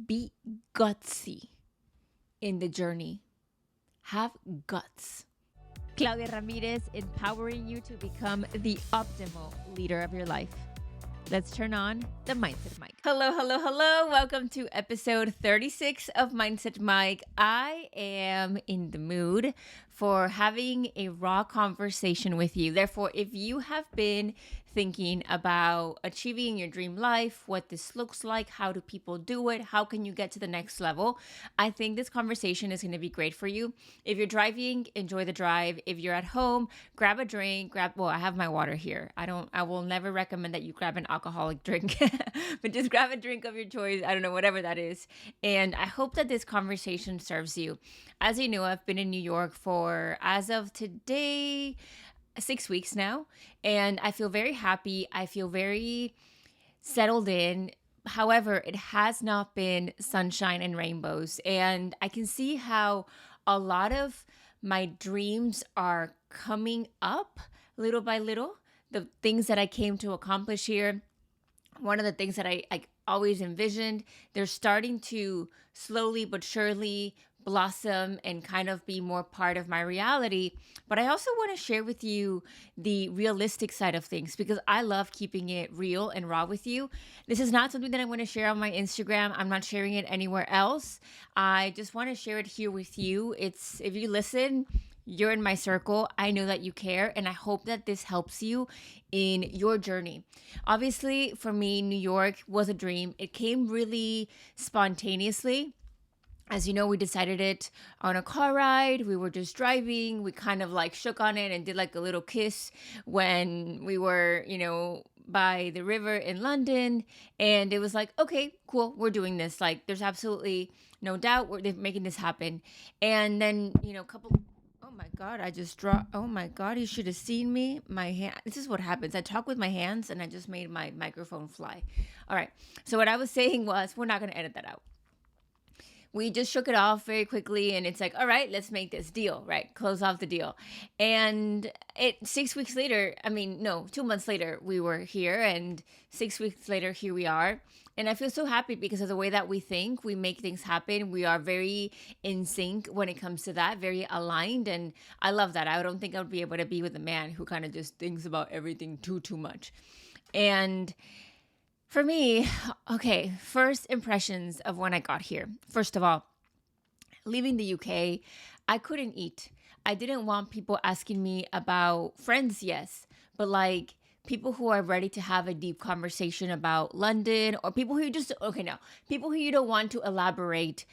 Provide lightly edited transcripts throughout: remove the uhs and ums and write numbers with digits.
Be gutsy in the journey. Have guts. Claudia Ramirez, empowering you to become the optimal leader of your life. Let's turn on the Mindset Mic. Hello, hello, hello. Welcome to episode 36 of Mindset Mic. I am in the mood for having a raw conversation with you. Therefore, if you have been thinking about achieving your dream life, what this looks like, how do people do it, how can you get to the next level, I think this conversation is going to be great for you. If you're driving, enjoy the drive. If you're at home, grab a drink, I have my water here. I will never recommend that you grab an alcoholic drink, but just grab a drink of your choice. I don't know, whatever that is. And I hope that this conversation serves you. As you know, I've been in New York for, as of today, 6 weeks now, and I feel very happy. I feel very settled in. However, it has not been sunshine and rainbows, and I can see how a lot of my dreams are coming up little by little. The things that I came to accomplish here, one of the things that I always envisioned, they're starting to slowly but surely blossom and kind of be more part of my reality. But I also want to share with you the realistic side of things because I love keeping it real and raw with you. This is not something that I'm going to share on my Instagram. I'm not sharing it anywhere else. I just want to share it here with you. If you listen, you're in my circle. I know that you care, and I hope that this helps you in your journey. Obviously, for me, New York was a dream. It came really spontaneously. As you know, we decided it on a car ride. We were just driving. We kind of like shook on it and did like a little kiss when we were, by the river in London. And it was like, okay, cool, we're doing this. Like, there's absolutely no doubt they're making this happen. And then, oh my God, I just dropped. Oh my God, you should have seen me. My hand. This is what happens. I talk with my hands and I just made my microphone fly. All right. So what I was saying was, we're not going to edit that out. We just shook it off very quickly, and it's like, all right, let's make this deal, right? Close off the deal. And 6 weeks later, 2 months later, we were here, and 6 weeks later, here we are. And I feel so happy because of the way that we think, we make things happen. We are very in sync when it comes to that, very aligned. And I love that. I don't think I would be able to be with a man who kind of just thinks about everything too much. And for me, okay, first impressions of when I got here. First of all, leaving the UK, I couldn't eat. I didn't want people asking me about friends, yes, but like people who are ready to have a deep conversation about London, or people who people who you don't want to elaborate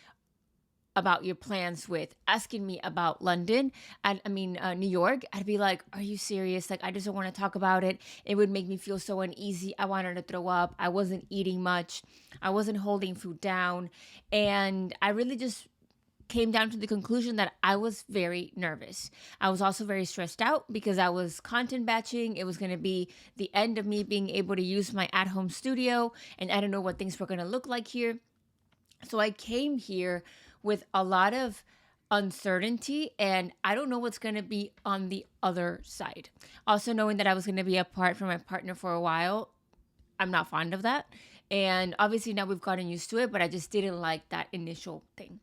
about your plans with, asking me about London, New York, I'd be like, are you serious? Like, I just don't want to talk about it. It would make me feel so uneasy. I wanted to throw up. I wasn't eating much. I wasn't holding food down. And I really just came down to the conclusion that I was very nervous. I was also very stressed out because I was content batching. It was going to be the end of me being able to use my at-home studio, and I don't know what things were going to look like here. So I came here with a lot of uncertainty, and I don't know what's going to be on the other side. Also knowing that I was going to be apart from my partner for a while, I'm not fond of that. And obviously now we've gotten used to it, but I just didn't like that initial thing.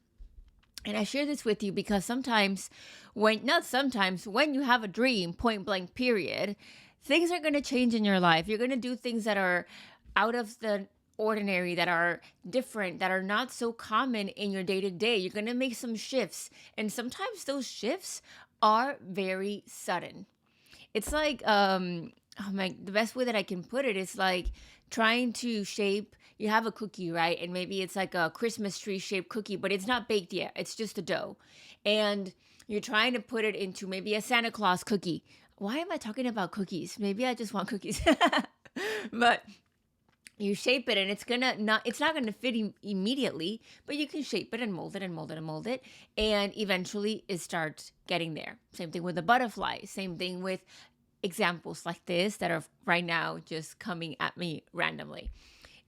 And I share this with you because when you have a dream, point blank period, things are going to change in your life. You're going to do things that are out of the ordinary, that are different, that are not so common in your day-to-day. You're going to make some shifts, and sometimes those shifts are very sudden. It's like the best way that I can put it is like trying to shape. You have a cookie, right? And maybe it's like a Christmas tree shaped cookie, but it's not baked yet. It's just a dough, and you're trying to put it into maybe a Santa Claus cookie. Why am I talking about cookies? Maybe I just want cookies. But you shape it, and it's not gonna fit immediately, but you can shape it and mold it and mold it and mold it, and eventually it starts getting there. Same thing with a butterfly. Same thing with examples like this that are right now just coming at me randomly.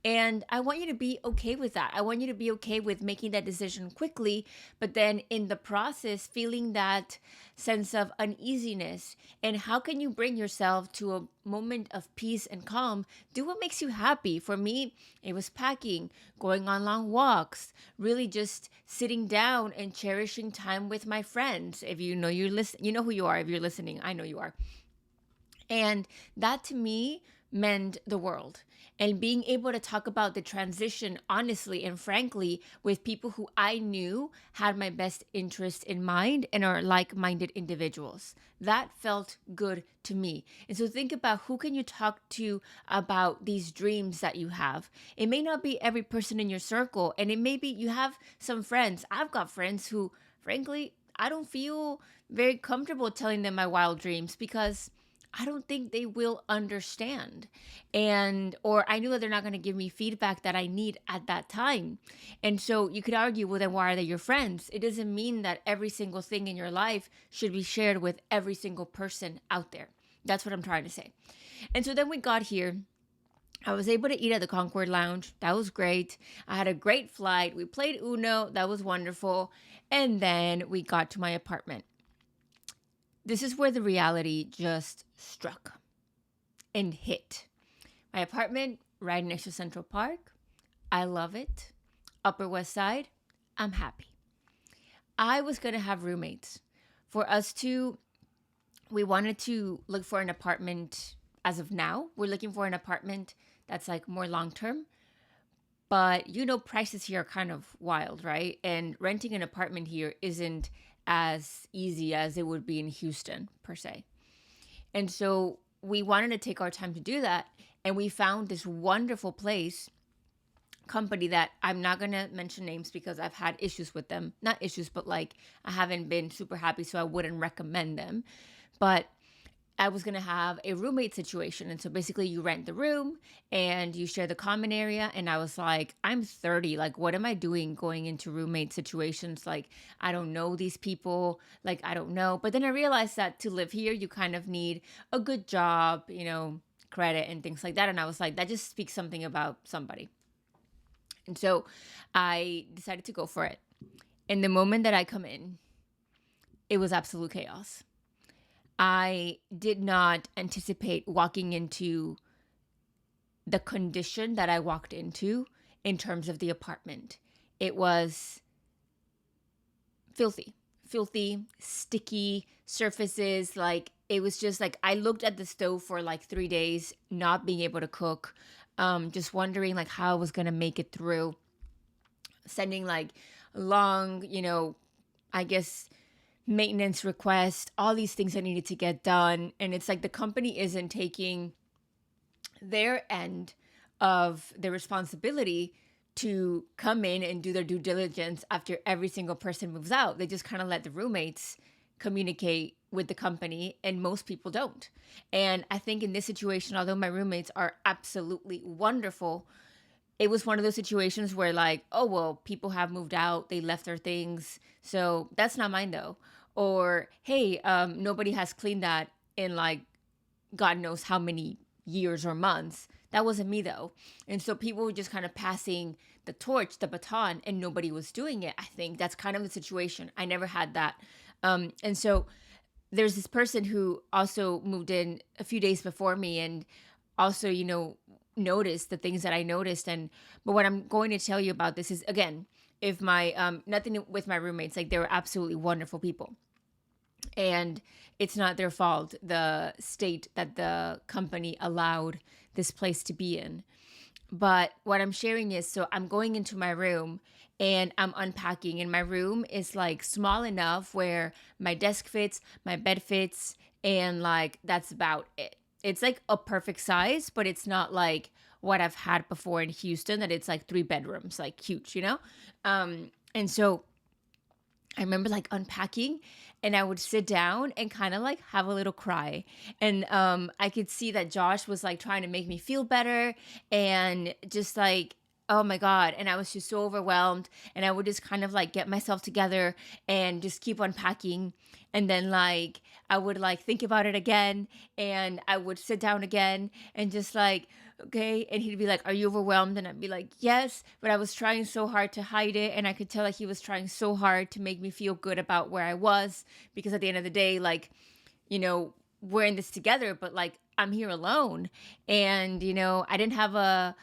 And I want you to be okay with that. I want you to be okay with making that decision quickly, but then in the process, feeling that sense of uneasiness. And how can you bring yourself to a moment of peace and calm? Do what makes you happy. For me, it was packing, going on long walks, really just sitting down and cherishing time with my friends. If you know you know who you are. If you're listening, I know you are. And that to me meant the world. And being able to talk about the transition honestly and frankly with people who I knew had my best interest in mind and are like-minded individuals. That felt good to me. And so think about who can you talk to about these dreams that you have. It may not be every person in your circle, and it may be you have some friends. I've got friends who, frankly, I don't feel very comfortable telling them my wild dreams because I don't think they will understand. Or I know that they're not going to give me feedback that I need at that time. And so you could argue, well, then why are they your friends? It doesn't mean that every single thing in your life should be shared with every single person out there. That's what I'm trying to say. And so then we got here. I was able to eat at the Concord Lounge. That was great. I had a great flight. We played Uno. That was wonderful. And then we got to my apartment. This is where the reality just struck and hit. My apartment right next to Central Park. I love it. Upper West Side. I'm happy. I was going to have roommates. We wanted to look for an apartment as of now. We're looking for an apartment that's like more long term. But prices here are kind of wild, right? And renting an apartment here isn't as easy as it would be in Houston, per se. And so we wanted to take our time to do that. And we found this wonderful company that I'm not going to mention names because I've had issues with them. Not issues, but I haven't been super happy, so I wouldn't recommend them. But I was going to have a roommate situation. And so basically you rent the room and you share the common area. And I was like, I'm 30. What am I doing going into roommate situations? I don't know these people. I don't know. But then I realized that to live here, you kind of need a good job, credit and things like that. And I was like, that just speaks something about somebody. And so I decided to go for it. And the moment that I come in, it was absolute chaos. I did not anticipate walking into the condition that I walked into in terms of the apartment. It was filthy, sticky surfaces. It was just I looked at the stove for 3 days, not being able to cook, just wondering how I was going to make it through, sending long, I guess, maintenance requests, all these things that needed to get done. And it's the company isn't taking their end of the responsibility to come in and do their due diligence after every single person moves out. They just kind of let the roommates communicate with the company, and most people don't. And I think in this situation, although my roommates are absolutely wonderful, it was one of those situations where oh, well, people have moved out, they left their things, so that's not mine though. Or, hey, nobody has cleaned that in God knows how many years or months. That wasn't me though. And so people were just kind of passing the torch, the baton, and nobody was doing it. I think that's kind of the situation. I never had that. And so there's this person who also moved in a few days before me and also, noticed the things that I noticed. But what I'm going to tell you about this is, again, if my nothing with my roommates, they were absolutely wonderful people, and it's not their fault, the state that the company allowed this place to be in. But what I'm sharing is, so I'm going into my room and I'm unpacking, and my room is small enough where my desk fits, my bed fits, and that's about it. It's a perfect size, but it's not what I've had before in Houston, that it's 3 bedrooms, huge, And so I remember unpacking, and I would sit down and kind of have a little cry. And I could see that Josh was trying to make me feel better, and just oh my God. And I was just so overwhelmed, and I would just kind of get myself together and just keep unpacking. And then I would think about it again, and I would sit down again and just Okay. And he'd be like, are you overwhelmed? And I'd be like, yes, but I was trying so hard to hide it. And I could tell that he was trying so hard to make me feel good about where I was. Because at the end of the day, like, we're in this together, but like, I'm here alone. And, I didn't have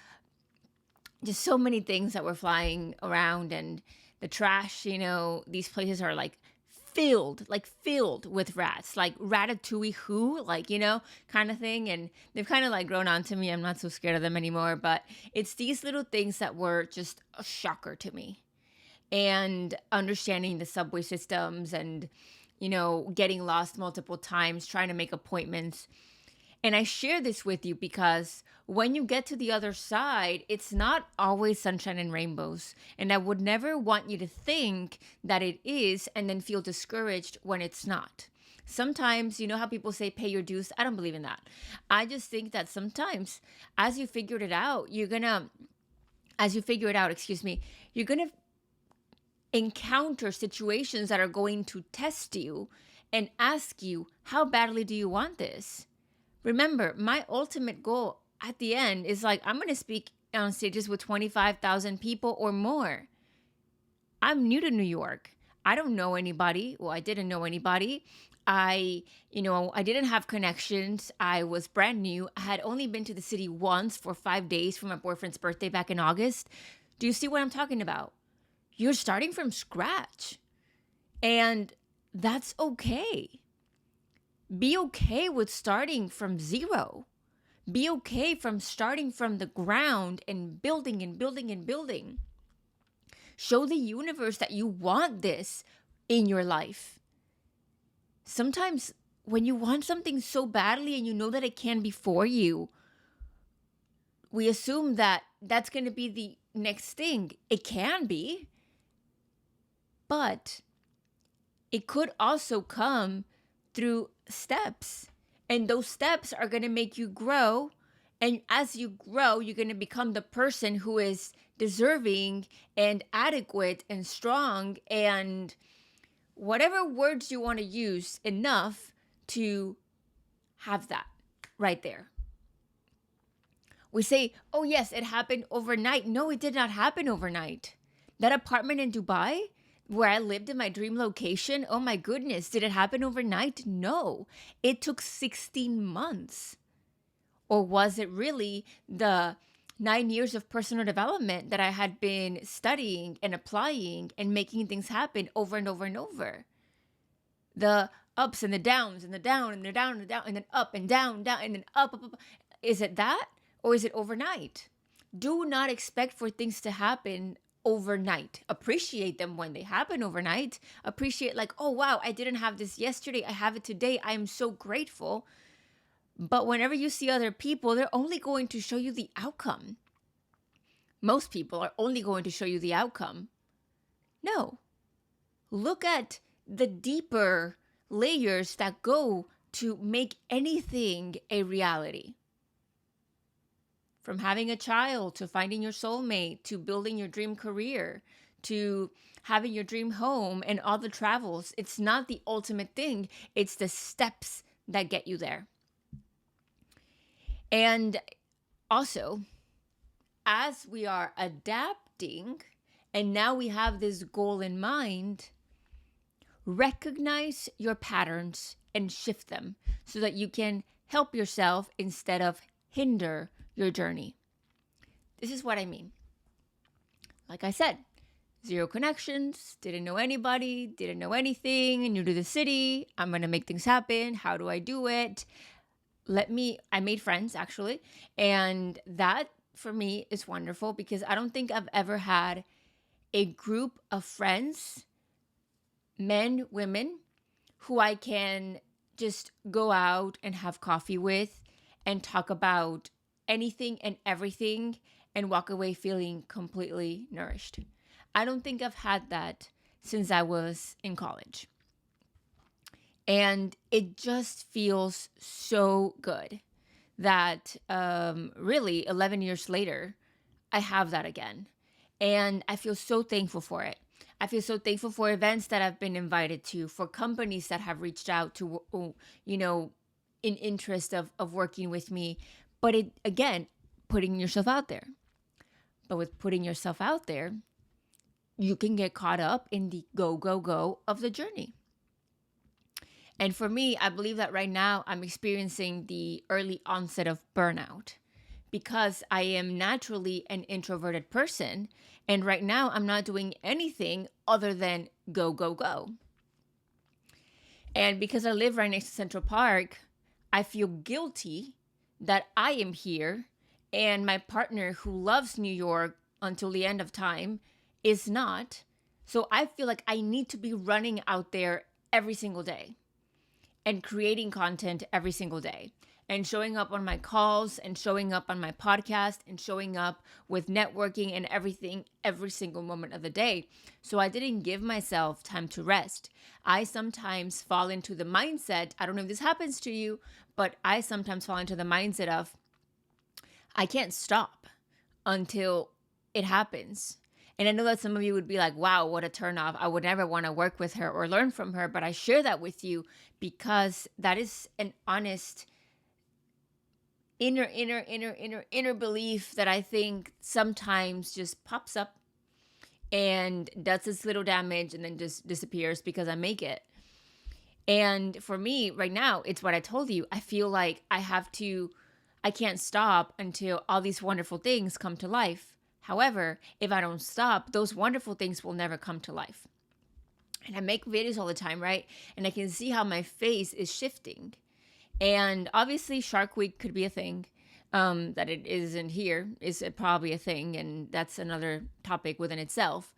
just so many things that were flying around, and the trash, these places are like filled with rats, like Ratatouille who, like, kind of thing. And they've kind of like grown on to me. I'm not so scared of them anymore, but it's these little things that were just a shocker to me. And understanding the subway systems and, getting lost multiple times, trying to make appointments. And I share this with you because when you get to the other side, it's not always sunshine and rainbows. And I would never want you to think that it is and then feel discouraged when it's not. Sometimes, you know how people say pay your dues? I don't believe in that. I just think that sometimes as you figure it out, you're going to encounter situations that are going to test you and ask you, how badly do you want this? Remember, my ultimate goal at the end is like, I'm going to speak on stages with 25,000 people or more. I'm new to New York. I don't know anybody. Well, I didn't know anybody. I didn't have connections. I was brand new. I had only been to the city once for 5 days for my boyfriend's birthday back in August. Do you see what I'm talking about? You're starting from scratch. And that's okay. Be okay with starting from zero. Be okay from starting from the ground and building and building and building. Show the universe that you want this in your life. Sometimes when you want something so badly and you know that it can be for you, we assume that that's going to be the next thing. It can be, but it could also come through steps. And those steps are going to make you grow. And as you grow, you're going to become the person who is deserving and adequate and strong and whatever words you want to use, enough to have that right there. We say, oh yes, it happened overnight. No, it did not happen overnight. That apartment in Dubai where I lived in my dream location, oh my goodness, did it happen overnight? No, it took 16 months. Or was it really the 9 years of personal development that I had been studying and applying and making things happen over and over and over? The ups and the downs and the down and the down and the down and then up and down and then up. Is it that? Or is it overnight? Do not expect for things to happen overnight. Appreciate them when they happen overnight. Appreciate like, oh wow, I didn't have this yesterday. I have it today. I am so grateful. But whenever you see other people, they're only going to show you the outcome. Most people are only going to show you the outcome. No. Look at the deeper layers that go to make anything a reality. From having a child, to finding your soulmate, to building your dream career, to having your dream home and all the travels. It's not the ultimate thing. It's the steps that get you there. And also, as we are adapting, and now we have this goal in mind, recognize your patterns and shift them so that you can help yourself instead of hinder your journey. This is what I mean. Like I said, zero connections, didn't know anybody, didn't know anything, new to the city. I'm going to make things happen. How do I do it? I made friends actually. And that for me is wonderful because I don't think I've ever had a group of friends, men, women, who I can just go out and have coffee with and talk about anything and everything and walk away feeling completely nourished. I don't think I've had that since I was in college. And it just feels so good that really 11 years later, I have that again. And I feel so thankful for it. I feel so thankful for events that I've been invited to, for companies that have reached out to, in interest of working with me. But it, again, putting yourself out there. But with putting yourself out there, you can get caught up in the go, go, go of the journey. And for me, I believe that right now I'm experiencing the early onset of burnout because I am naturally an introverted person. And right now I'm not doing anything other than go, go, go. And because I live right next to Central Park, I feel guilty that I am here and my partner who loves New York until the end of time is not. So I feel like I need to be running out there every single day and creating content every single day and showing up on my calls and showing up on my podcast and showing up with networking and everything every single moment of the day. So I didn't give myself time to rest. I sometimes fall into the mindset, I don't know if this happens to you, but I sometimes fall into the mindset of I can't stop until it happens. And I know that some of you would be like, wow, what a turnoff. I would never want to work with her or learn from her. But I share that with you because that is an honest inner belief that I think sometimes just pops up and does its little damage and then just disappears because I make it. And for me right now, it's what I told you. I feel like I can't stop until all these wonderful things come to life. However, if I don't stop, those wonderful things will never come to life. And I make videos all the time, right? And I can see how my face is shifting. And obviously Shark Week could be a thing. That it isn't here is probably a thing. And that's another topic within itself.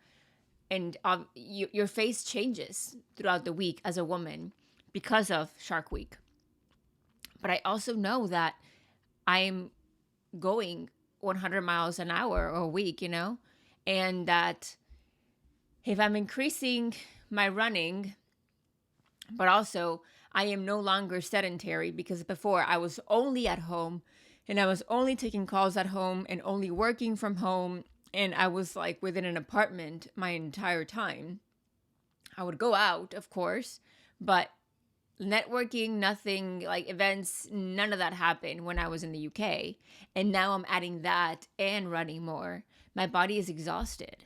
And your face changes throughout the week as a woman because of Shark Week. But I also know that I'm going 100 miles an hour a week, and that if I'm increasing my running, but also I am no longer sedentary because before I was only at home and I was only taking calls at home and only working from home. And I was like within an apartment my entire time. I would go out, of course, but networking, nothing like events, none of that happened when I was in the UK. And now I'm adding that and running more. My body is exhausted.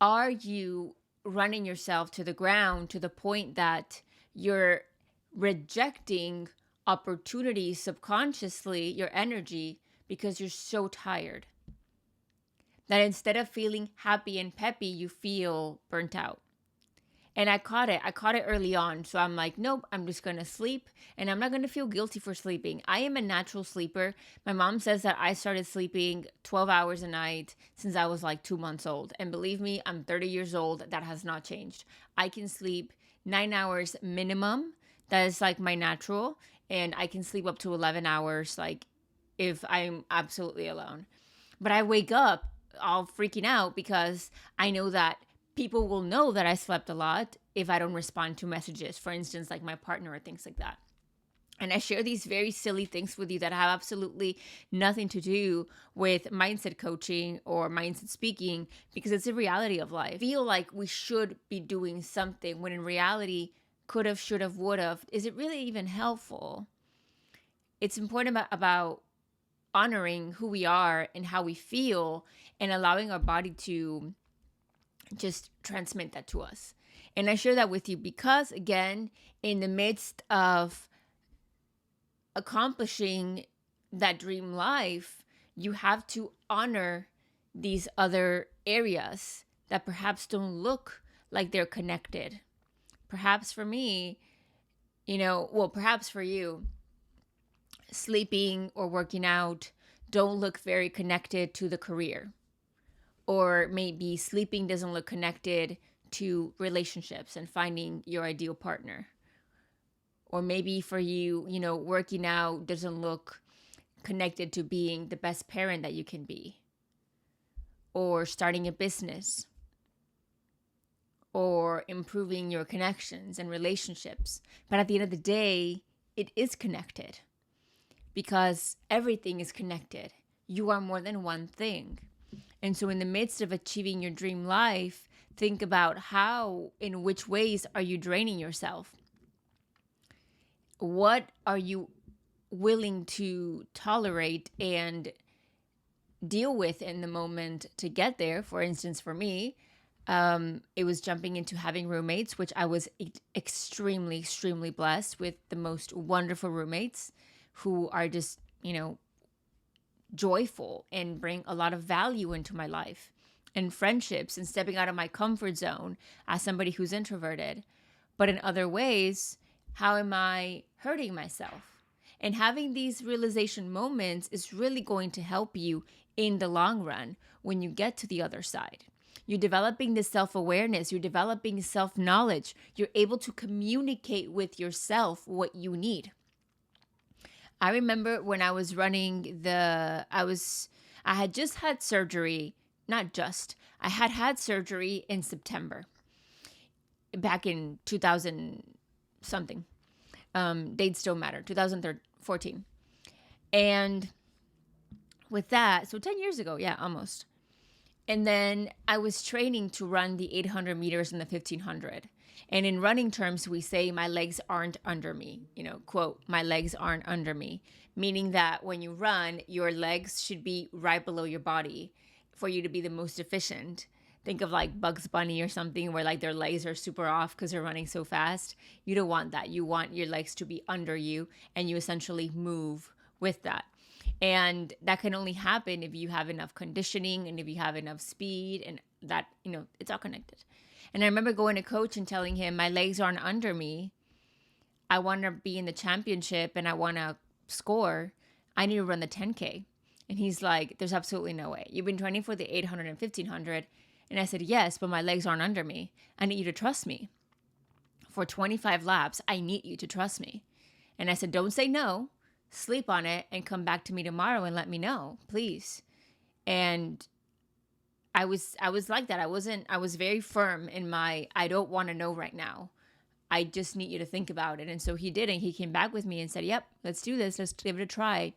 Are you running yourself to the ground to the point that you're rejecting opportunities subconsciously, your energy, because you're so tired? That instead of feeling happy and peppy, you feel burnt out. And I caught it early on. So I'm like, nope, I'm just going to sleep and I'm not going to feel guilty for sleeping. I am a natural sleeper. My mom says that I started sleeping 12 hours a night since I was like 2 months old. And believe me, I'm 30 years old. That has not changed. I can sleep 9 hours minimum. That is like my natural. And I can sleep up to 11 hours, like if I'm absolutely alone. But I wake up all freaking out because I know that people will know that I slept a lot if I don't respond to messages, for instance, like my partner or things like that. And I share these very silly things with you that have absolutely nothing to do with mindset coaching or mindset speaking because it's a reality of life. I feel like we should be doing something when in reality, could have, should have, would have. Is it really even helpful? It's important about honoring who we are and how we feel and allowing our body to just transmit that to us. And I share that with you because, again, in the midst of accomplishing that dream life, you have to honor these other areas that perhaps don't look like they're connected. Perhaps for me, perhaps for you, sleeping or working out don't look very connected to the career. Or maybe sleeping doesn't look connected to relationships and finding your ideal partner. Or maybe for you, working out doesn't look connected to being the best parent that you can be. Or starting a business. Or improving your connections and relationships. But at the end of the day, it is connected. Because everything is connected. You are more than one thing. And so in the midst of achieving your dream life, think about in which ways are you draining yourself? What are you willing to tolerate and deal with in the moment to get there. For instance, for me, it was jumping into having roommates, which I was extremely, extremely blessed with the most wonderful roommates who are just, joyful and bring a lot of value into my life, and friendships, and stepping out of my comfort zone as somebody who's introverted. But in other ways, how am I hurting myself? And having these realization moments is really going to help you in the long run when you get to the other side. You're developing this self-awareness, you're developing self-knowledge, you're able to communicate with yourself what you need. I remember when I was running I had just had surgery, I had surgery in September, back in 2000 something. Dates don't matter, 2014. And with that, so 10 years ago, yeah, almost. And then I was training to run the 800 meters and the 1500. And in running terms, we say my legs aren't under me, quote, my legs aren't under me, meaning that when you run, your legs should be right below your body for you to be the most efficient. Think of like Bugs Bunny or something where like their legs are super off because they're running so fast. You don't want that. You want your legs to be under you, and you essentially move with that. And that can only happen if you have enough conditioning and if you have enough speed, and that, it's all connected. And I remember going to coach and telling him, my legs aren't under me. I want to be in the championship and I want to score. I need to run the 10K. And he's like, there's absolutely no way. You've been training for the 800 and 1500. And I said, yes, but my legs aren't under me. I need you to trust me. For 25 laps, I need you to trust me. And I said, don't say no. Sleep on it and come back to me tomorrow and let me know, please. And I was like that. I was very firm in my, I don't want to know right now. I just need you to think about it. And so he did. And he came back with me and said, yep, let's do this. Let's give it a try.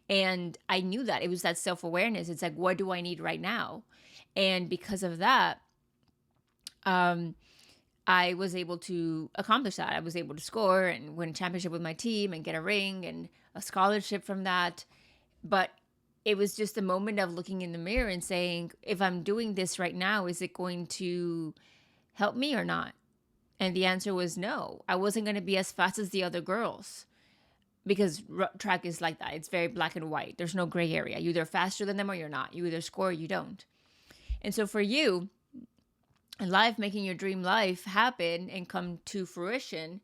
And I knew that it was that self-awareness. It's like, what do I need right now? And because of that, I was able to accomplish that. I was able to score and win a championship with my team and get a ring and a scholarship from that. But it was just a moment of looking in the mirror and saying, if I'm doing this right now, is it going to help me or not? And the answer was no. I wasn't going to be as fast as the other girls, because track is like that. It's very black and white. There's no gray area. You're either faster than them or you're not. You either score or you don't. And so for you, in life, making your dream life happen and come to fruition,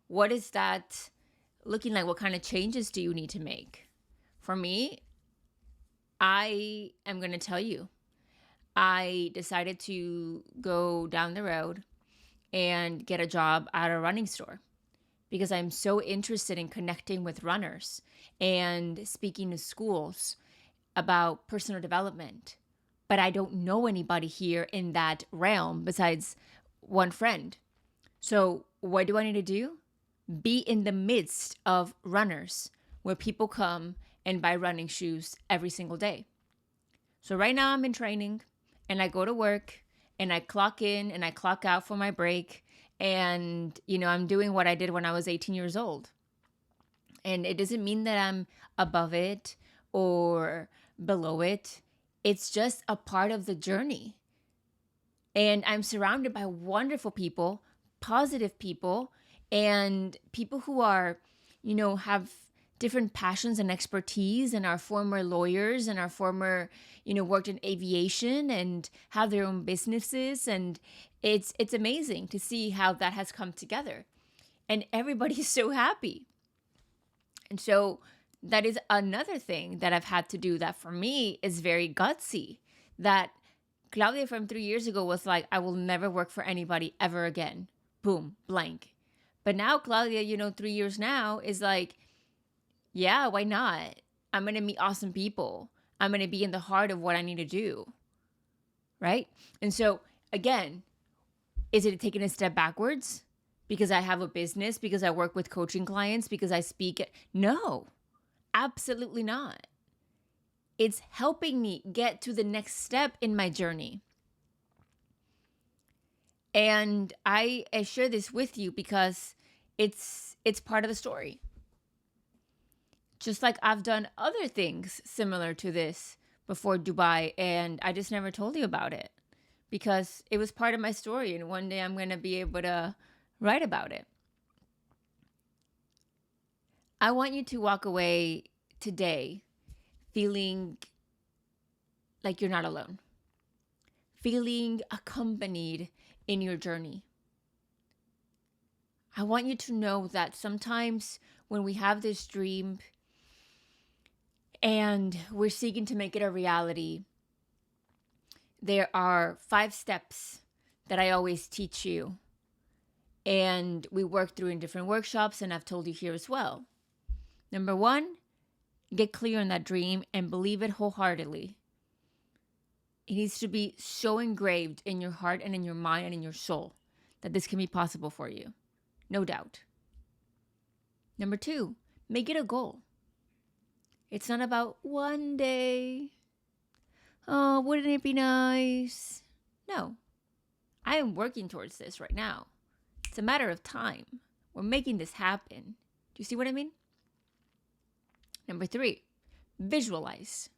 what is that looking like? What kind of changes do you need to make? For me, I am going to tell you, I decided to go down the road and get a job at a running store, because I'm so interested in connecting with runners and speaking to schools about personal development. But I don't know anybody here in that realm besides one friend. So what do I need to do? Be in the midst of runners where people come and buy running shoes every single day. So right now I'm in training, and I go to work and I clock in and I clock out for my break. And, I'm doing what I did when I was 18 years old. And it doesn't mean that I'm above it or below it. It's just a part of the journey. And I'm surrounded by wonderful people, positive people, and people who are, have different passions and expertise, and are former lawyers and are former, worked in aviation and have their own businesses. And it's amazing to see how that has come together. And everybody's so happy. And so that is another thing that I've had to do that for me is very gutsy. That Claudia from 3 years ago was like, I will never work for anybody ever again. Boom, blank. But now Claudia, 3 years now is like, yeah, why not? I'm going to meet awesome people. I'm going to be in the heart of what I need to do. Right? And so again, is it taking a step backwards because I have a business, because I work with coaching clients, because I speak? No, absolutely not. It's helping me get to the next step in my journey. And I share this with you because it's part of the story. Just like I've done other things similar to this before Dubai, and I just never told you about it because it was part of my story, and one day I'm going to be able to write about it. I want you to walk away today feeling like you're not alone, feeling accompanied in your journey. I want you to know that sometimes when we have this dream and we're seeking to make it a reality, there are 5 steps that I always teach you, and we work through in different workshops, and I've told you here as well. Number 1, get clear on that dream and believe it wholeheartedly. It needs to be so engraved in your heart and in your mind and in your soul that this can be possible for you. No doubt. Number 2, make it a goal. It's not about one day. Oh, wouldn't it be nice? No. I am working towards this right now. It's a matter of time. We're making this happen. Do you see what I mean? Number 3, visualize.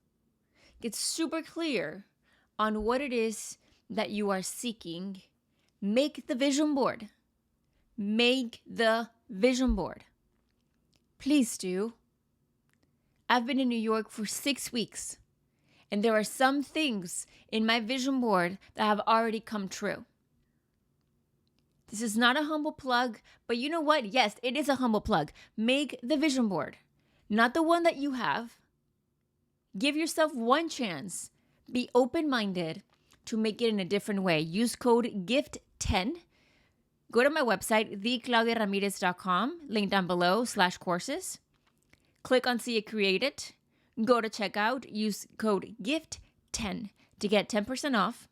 Get super clear on what it is that you are seeking. Make the vision board. Make the vision board. Please do. I've been in New York for 6 weeks, and there are some things in my vision board that have already come true. This is not a humble plug, but you know what? Yes, it is a humble plug. Make the vision board, not the one that you have. Give yourself one chance. Be open-minded to make it in a different way. Use code GIFT10. Go to my website, theclaudiaramirez.com, link down below, /courses. Click on See It Created. Go to checkout. Use code GIFT10 to get 10% off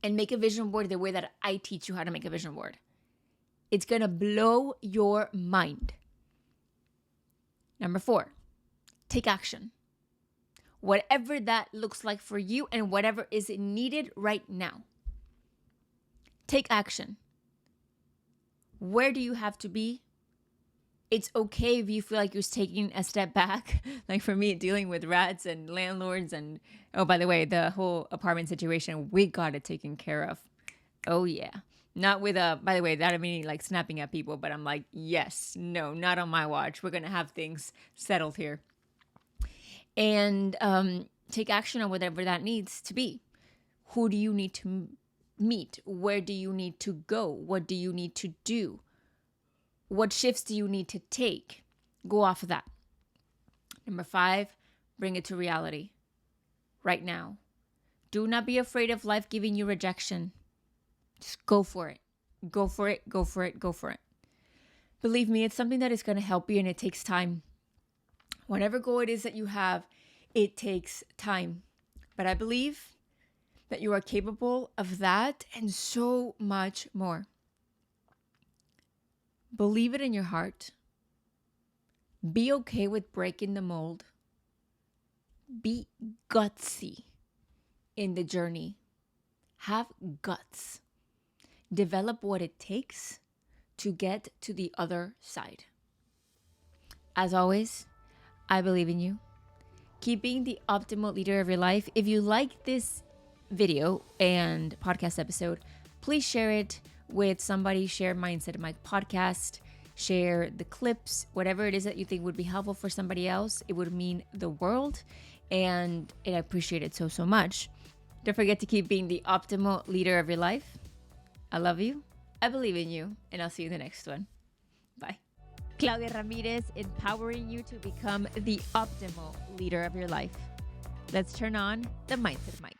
and make a vision board the way that I teach you how to make a vision board. It's going to blow your mind. Number 4, take action. Whatever that looks like for you and whatever is needed right now. Take action. Where do you have to be? It's okay if you feel like you're taking a step back. Like for me, dealing with rats and landlords and, oh, by the way, the whole apartment situation, we got it taken care of. Oh, yeah. Not with by the way, that I mean like snapping at people, but I'm like, yes, no, not on my watch. We're going to have things settled here. And take action on whatever that needs to be. Who do you need to meet? Where do you need to go? What do you need to do? What shifts do you need to take? Go off of that. Number 5, bring it to reality right now. Do not be afraid of life giving you rejection. Just go for it. Go for it. Go for it. Go for it. Believe me, it's something that is going to help you, and it takes time. Whatever goal it is that you have, it takes time. But I believe that you are capable of that and so much more. Believe it in your heart. Be okay with breaking the mold. Be gutsy in the journey. Have guts. Develop what it takes to get to the other side. As always, I believe in you. Keep being the optimal leader of your life. If you like this video and podcast episode, please share it with somebody. Share Mindset Mike podcast. Share the clips, whatever it is that you think would be helpful for somebody else. It would mean the world, and I appreciate it so, so much. Don't forget to keep being the optimal leader of your life. I love you. I believe in you, and I'll see you in the next one. Bye. Claudia Ramirez, empowering you to become the optimal leader of your life. Let's turn on the Mindset Mic.